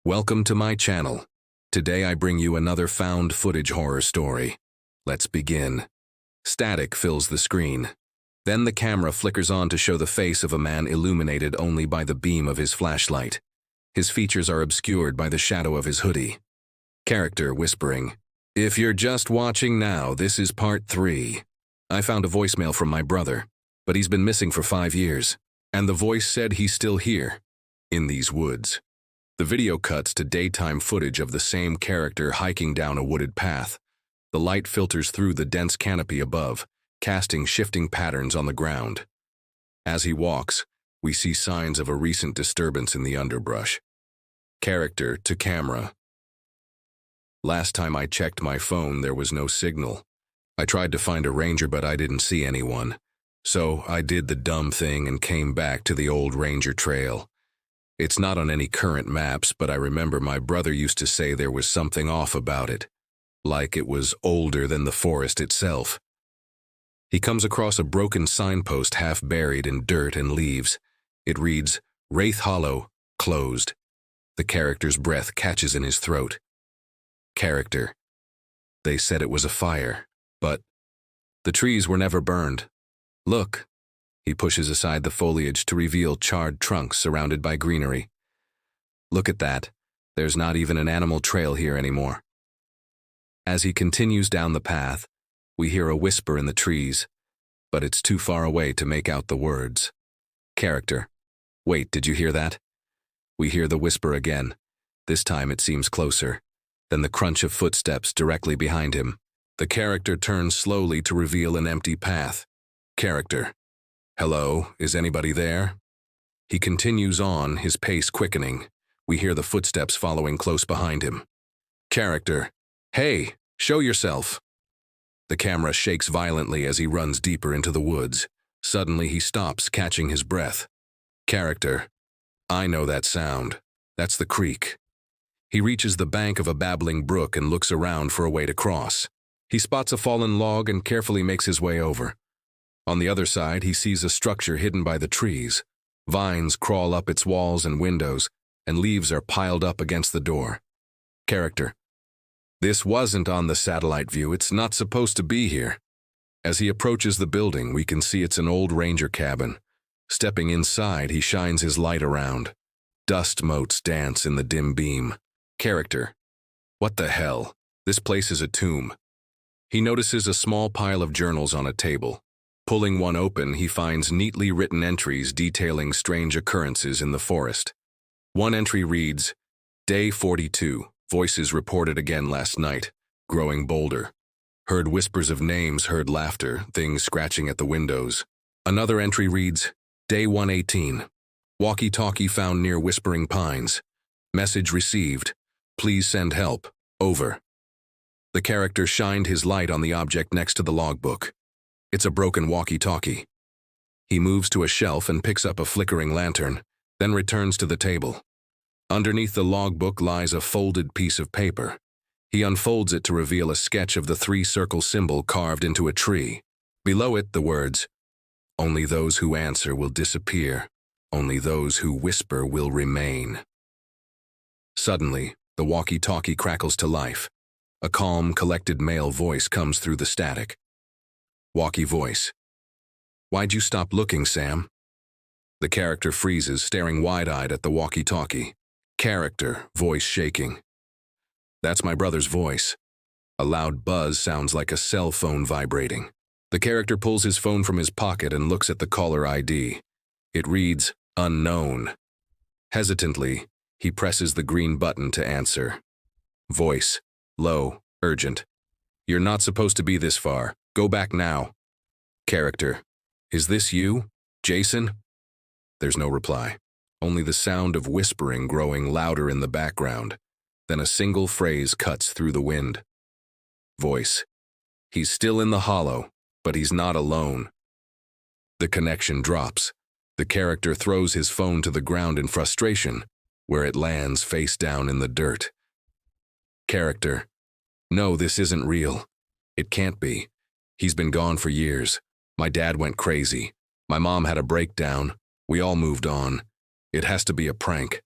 Welcome to my channel. Today I bring you another found footage horror story. Let's begin. Static fills the screen. Then the camera flickers on to show the face of a man illuminated only by the beam of his flashlight. His features are obscured by the shadow of his hoodie. Character whispering, "If you're just watching now, this is part 3. I found a voicemail from my brother, but he's been missing for 5 years, and the voice said he's still here, in these woods." The video cuts to daytime footage of the same character hiking down a wooded path. The light filters through the dense canopy above, casting shifting patterns on the ground. As he walks, we see signs of a recent disturbance in the underbrush. Character to camera. Last time I checked my phone, there was no signal. I tried to find a ranger, but I didn't see anyone. So I did the dumb thing and came back to the old ranger trail. It's not on any current maps, but I remember my brother used to say there was something off about it, like it was older than the forest itself. He comes across a broken signpost half buried in dirt and leaves. It reads, "Wraith Hollow, closed." The character's breath catches in his throat. Character. They said it was a fire, but the trees were never burned. Look. He pushes aside the foliage to reveal charred trunks surrounded by greenery. Look at that. There's not even an animal trail here anymore. As he continues down the path, we hear a whisper in the trees, but it's too far away to make out the words. Character. Wait, did you hear that? We hear the whisper again. This time it seems closer. Then the crunch of footsteps directly behind him. The character turns slowly to reveal an empty path. Character. Hello, is anybody there? He continues on, his pace quickening. We hear the footsteps following close behind him. Character. Hey, show yourself. The camera shakes violently as he runs deeper into the woods. Suddenly he stops, catching his breath. Character. I know that sound. That's the creek. He reaches the bank of a babbling brook and looks around for a way to cross. He spots a fallen log and carefully makes his way over. On the other side, he sees a structure hidden by the trees. Vines crawl up its walls and windows, and leaves are piled up against the door. Character. This wasn't on the satellite view. It's not supposed to be here. As he approaches the building, we can see it's an old ranger cabin. Stepping inside, he shines his light around. Dust motes dance in the dim beam. Character. What the hell? This place is a tomb. He notices a small pile of journals on a table. Pulling one open, he finds neatly written entries detailing strange occurrences in the forest. One entry reads, Day 42, voices reported again last night, growing bolder. Heard whispers of names, heard laughter, things scratching at the windows. Another entry reads, Day 118, walkie-talkie found near Whispering Pines. Message received, please send help, over. The character shined his light on the object next to the logbook. It's a broken walkie-talkie. He moves to a shelf and picks up a flickering lantern, then returns to the table. Underneath the logbook lies a folded piece of paper. He unfolds it to reveal a sketch of the 3-circle symbol carved into a tree. Below it, the words, Only those who answer will disappear. Only those who whisper will remain. Suddenly, the walkie-talkie crackles to life. A calm, collected male voice comes through the static. Walkie voice. Why'd you stop looking, Sam? The character freezes, staring wide-eyed at the walkie-talkie. Character, voice shaking. That's my brother's voice. A loud buzz sounds like a cell phone vibrating. The character pulls his phone from his pocket and looks at the caller ID. It reads, unknown. Hesitantly, he presses the green button to answer. Voice, low, urgent. You're not supposed to be this far. Go back now. Character. Is this you, Jason? There's no reply. Only the sound of whispering growing louder in the background. Then a single phrase cuts through the wind. Voice. He's still in the hollow, but he's not alone. The connection drops. The character throws his phone to the ground in frustration, where it lands face down in the dirt. Character. No, this isn't real. It can't be. He's been gone for years. My dad went crazy. My mom had a breakdown. We all moved on. It has to be a prank.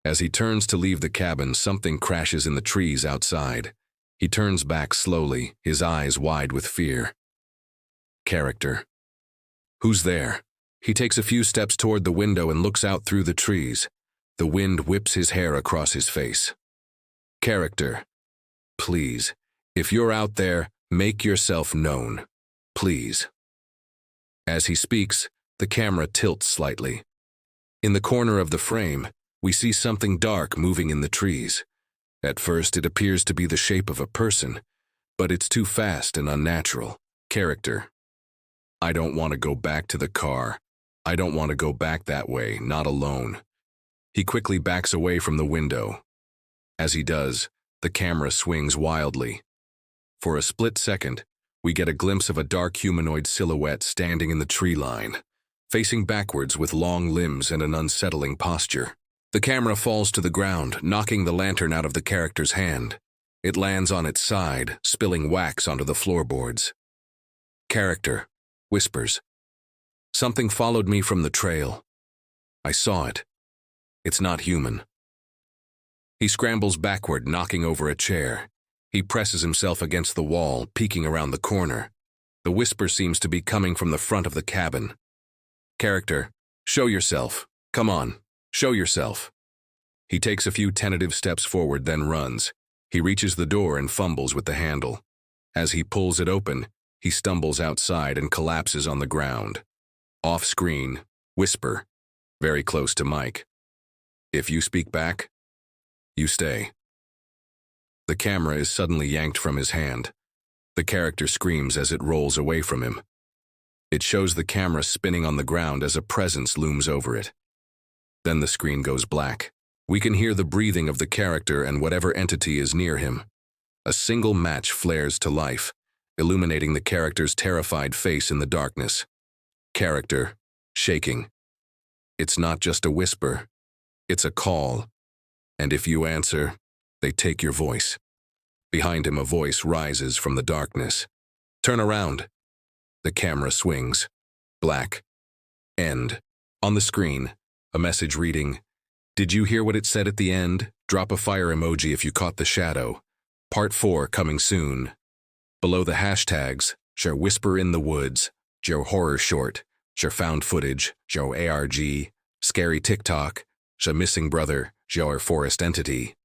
As he turns to leave the cabin, something crashes in the trees outside. He turns back slowly, his eyes wide with fear. Character. Who's there? He takes a few steps toward the window and looks out through the trees. The wind whips his hair across his face. Character. Please, if you're out there, make yourself known. Please. As he speaks, the camera tilts slightly. In the corner of the frame, we see something dark moving in the trees. At first, it appears to be the shape of a person, but it's too fast and unnatural. Character. I don't want to go back to the car. I don't want to go back that way, not alone. He quickly backs away from the window. As he does, the camera swings wildly. For a split second, we get a glimpse of a dark humanoid silhouette standing in the tree line, facing backwards with long limbs and an unsettling posture. The camera falls to the ground, knocking the lantern out of the character's hand. It lands on its side, spilling wax onto the floorboards. Character whispers. Something followed me from the trail. I saw it. It's not human. He scrambles backward, knocking over a chair. He presses himself against the wall, peeking around the corner. The whisper seems to be coming from the front of the cabin. Character, show yourself. Come on, show yourself. He takes a few tentative steps forward, then runs. He reaches the door and fumbles with the handle. As he pulls it open, he stumbles outside and collapses on the ground. Off-screen, whisper, very close to Mike. If you speak back, you stay. The camera is suddenly yanked from his hand. The character screams as it rolls away from him. It shows the camera spinning on the ground as a presence looms over it. Then the screen goes black. We can hear the breathing of the character and whatever entity is near him. A single match flares to life, illuminating the character's terrified face in the darkness. Character, shaking. It's not just a whisper. It's a call. And if you answer, they take your voice. Behind him, a voice rises from the darkness. Turn around. The camera swings. Black. End. On the screen, a message reading, "Did you hear what it said at the end? Drop a fire emoji if you caught the shadow. Part 4 coming soon." Below the hashtags, share Whisper in the Woods, Joe Horror Short, share Found Footage, Joe ARG, Scary TikTok, share Missing Brother, Joe Forest Entity.